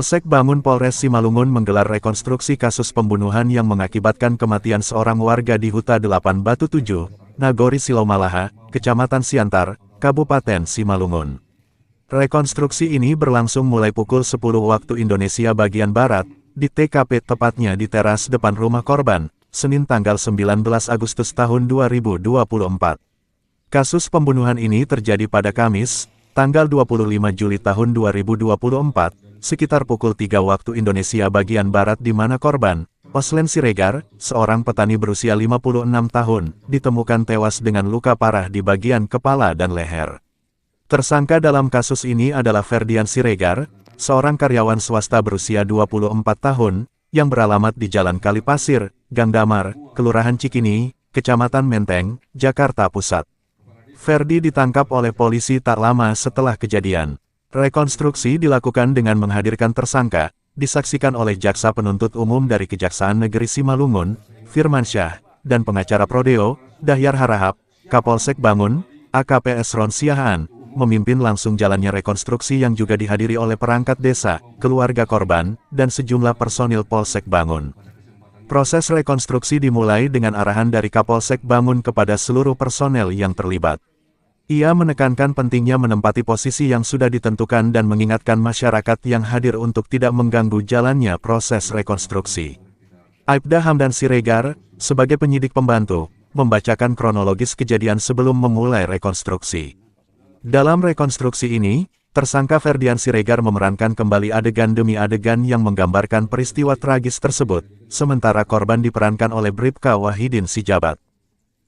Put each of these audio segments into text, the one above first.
Polsek Bangun Polres Simalungun menggelar rekonstruksi kasus pembunuhan yang mengakibatkan kematian seorang warga di Huta 8 Batu 7, Nagori Silomalaha, Kecamatan Siantar, Kabupaten Simalungun. Rekonstruksi ini berlangsung mulai pukul 10 waktu Indonesia bagian Barat, di TKP tepatnya di teras depan rumah korban, Senin tanggal 19 Agustus tahun 2024. Kasus pembunuhan ini terjadi pada Kamis, tanggal 25 Juli tahun 2024, sekitar pukul 3 waktu Indonesia bagian Barat di mana korban, Oslen Siregar, seorang petani berusia 56 tahun, ditemukan tewas dengan luka parah di bagian kepala dan leher. Tersangka dalam kasus ini adalah Ferdian Siregar, seorang karyawan swasta berusia 24 tahun, yang beralamat di Jalan Kalipasir, Gang Damar, Kelurahan Cikini, Kecamatan Menteng, Jakarta Pusat. Ferdi ditangkap oleh polisi tak lama setelah kejadian. Rekonstruksi dilakukan dengan menghadirkan tersangka, disaksikan oleh Jaksa Penuntut Umum dari Kejaksaan Negeri Simalungun, Firmansyah, dan pengacara Prodeo, Dahyar Harahap, Kapolsek Bangun, AKP Esron Siahaan, memimpin langsung jalannya rekonstruksi yang juga dihadiri oleh perangkat desa, keluarga korban, dan sejumlah personil Polsek Bangun. Proses rekonstruksi dimulai dengan arahan dari Kapolsek Bangun kepada seluruh personel yang terlibat. Ia menekankan pentingnya menempati posisi yang sudah ditentukan dan mengingatkan masyarakat yang hadir untuk tidak mengganggu jalannya proses rekonstruksi. Aibda Hamdan Siregar, sebagai penyidik pembantu, membacakan kronologis kejadian sebelum memulai rekonstruksi. Dalam rekonstruksi ini, tersangka Ferdian Siregar memerankan kembali adegan demi adegan yang menggambarkan peristiwa tragis tersebut, sementara korban diperankan oleh Bribka Wahidin Sijabat.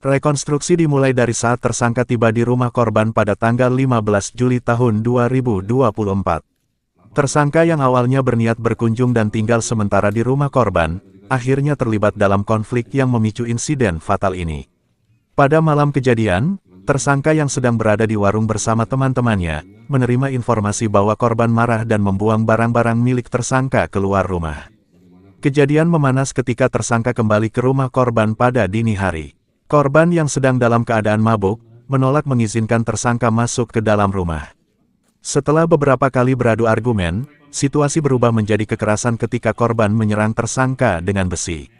Rekonstruksi dimulai dari saat tersangka tiba di rumah korban pada tanggal 15 Juli tahun 2024. Tersangka yang awalnya berniat berkunjung dan tinggal sementara di rumah korban, akhirnya terlibat dalam konflik yang memicu insiden fatal ini. Pada malam kejadian, tersangka yang sedang berada di warung bersama teman-temannya, menerima informasi bahwa korban marah dan membuang barang-barang milik tersangka keluar rumah. Kejadian memanas ketika tersangka kembali ke rumah korban pada dini hari. Korban yang sedang dalam keadaan mabuk, menolak mengizinkan tersangka masuk ke dalam rumah. Setelah beberapa kali beradu argumen, situasi berubah menjadi kekerasan ketika korban menyerang tersangka dengan besi.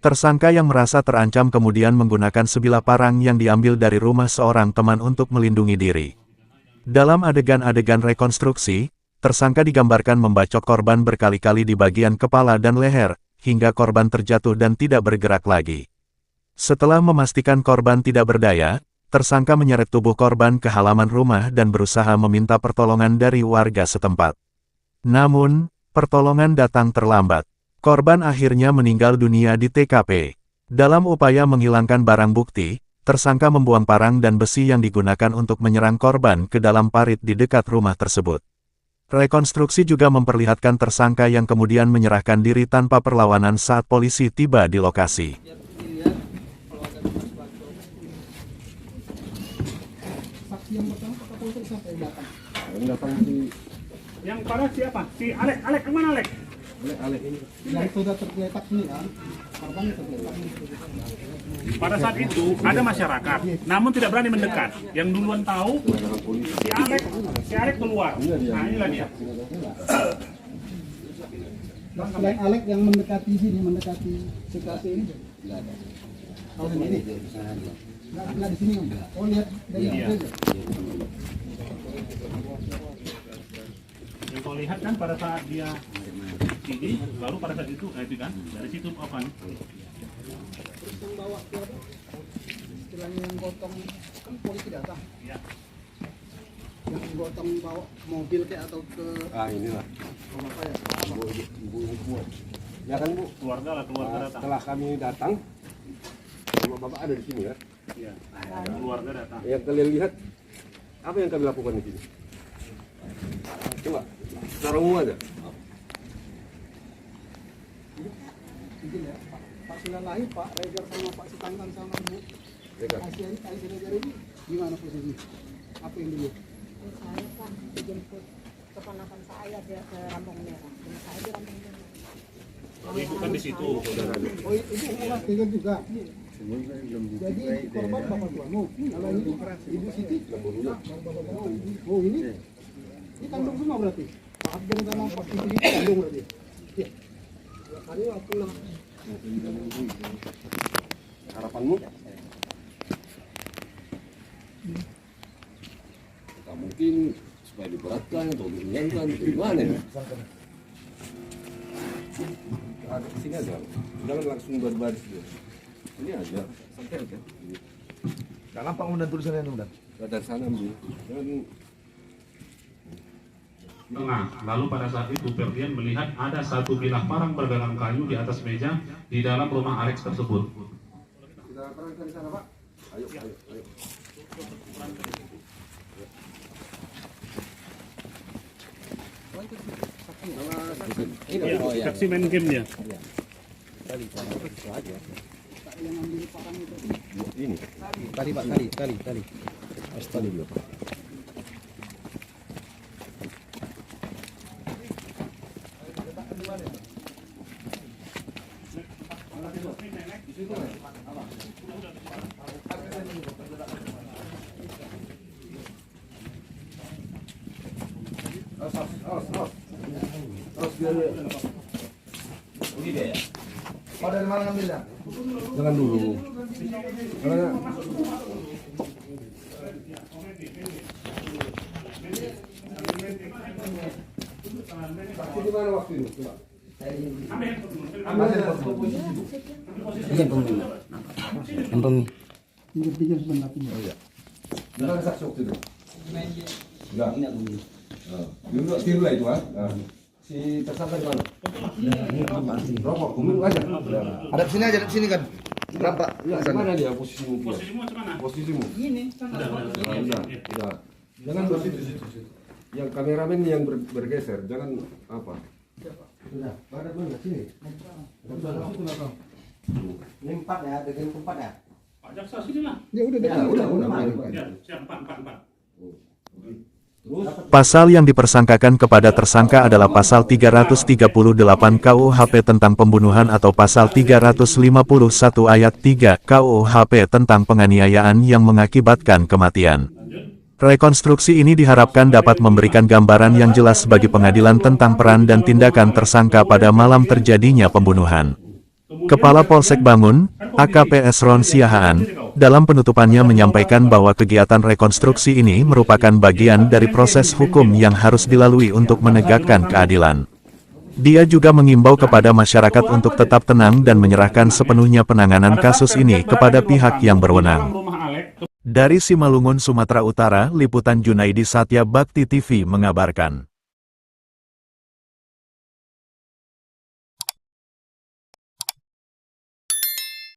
Tersangka yang merasa terancam kemudian menggunakan sebilah parang yang diambil dari rumah seorang teman untuk melindungi diri. Dalam adegan-adegan rekonstruksi, tersangka digambarkan membacok korban berkali-kali di bagian kepala dan leher, hingga korban terjatuh dan tidak bergerak lagi. Setelah memastikan korban tidak berdaya, tersangka menyeret tubuh korban ke halaman rumah dan berusaha meminta pertolongan dari warga setempat. Namun, pertolongan datang terlambat. Korban akhirnya meninggal dunia di TKP. Dalam upaya menghilangkan barang bukti, tersangka membuang parang dan besi yang digunakan untuk menyerang korban ke dalam parit di dekat rumah tersebut. Rekonstruksi juga memperlihatkan tersangka yang kemudian menyerahkan diri tanpa perlawanan saat polisi tiba di lokasi. Yang parah siapa? Si Alek. Alek kemana Alek? Alek ini. Yang sudah tergeletak ini kan? Korbannya tergeletak. Pada saat itu ada masyarakat, namun tidak berani mendekat. Yang duluan tahu si Alek keluar. Nah inilah dia. Selain Alek yang mendekati sini, mendekati situasi ini, tidak ada. Kalau ini, nggak di sini om. Oh lihat dari Iya. aja. Yang kau lihat kan pada saat dia ini, baru pada saat itu kan dari situ apa nih? Yang bawa ke apa? Istilahnya yang gotong kan polisi datang. Ya. Yang gotong bawa mobil kayak atau ke Inilah apa ya? ibu ini buat ya kan Bu, Keluarga datang. setelah kami datang sama bapak ada di sini ya. Iya. Keluarga datang. Yang kalian lihat apa yang kami lakukan di sini, coba secara umum aja. Mungkin ya Pak Silalahi, Pak Regar sama Pak Sitangkan sama Ibu Regar. Kasih Regar ini gimana posisi? Apa yang dulu? Saya kan dijemput keponakan saya dia ke Rambung Merah. Rumah saya di Rambung Merah. Lalu ibu kan di situ. Oh itu ulas Regar juga. Jadi korban bapak tuamu. Kalau ini Ibu Siti. Oh ini kandung semua berarti. Jangan kamu pakai ini kandung berarti. Iya. Harapanmu? Tak mungkin supaya diberatkan atau diringankan, gimana ya? Ada di sini aja, jangan langsung berbaris dulu. Ini aja, santai aja. Gak gampang udah tulisannya udah. Dari sana ambil, jangan. Tengah. Lalu pada saat itu Ferdian melihat ada satu bilah parang bergagang kayu di atas meja di dalam rumah Alex tersebut. Kita perangkan di sana, Pak. Ayo, ayo, ayo. Saksi main game dia. Ini. Tali Pak, tali. Tali dulu, Pak. Oh dari mana ngambilnya? Jangan dulu. Karena di mana waktu itu? Coba. Pikir-pikir sebentar. Jangan saksi waktu itu. Enggak. Tiru lah itu, ah. Si tersangka di mana? Rokok, minum aja. Ada di sini kan. Kenapa? Ya, di mana dia posisimu? Posisimu mana? Posisimu. Udah. Jangan bersitu. Yang kameramen yang bergeser, jangan apa? Sudah. Ada mana sini? Ini 4 ya, dengan 4 ya. Pak Jaksa sini lah. Ya udah Ya, udah. Ya, siap 4. Terus Pasal yang dipersangkakan kepada tersangka adalah pasal 338 KUHP tentang pembunuhan atau pasal 351 ayat 3 KUHP tentang penganiayaan yang mengakibatkan kematian. Rekonstruksi ini diharapkan dapat memberikan gambaran yang jelas bagi pengadilan tentang peran dan tindakan tersangka pada malam terjadinya pembunuhan. Kepala Polsek Bangun, AKP Esron Siahaan, dalam penutupannya menyampaikan bahwa kegiatan rekonstruksi ini merupakan bagian dari proses hukum yang harus dilalui untuk menegakkan keadilan. Dia juga mengimbau kepada masyarakat untuk tetap tenang dan menyerahkan sepenuhnya penanganan kasus ini kepada pihak yang berwenang. Dari Simalungun, Sumatera Utara, Liputan Junaidi Satya Bakti TV mengabarkan.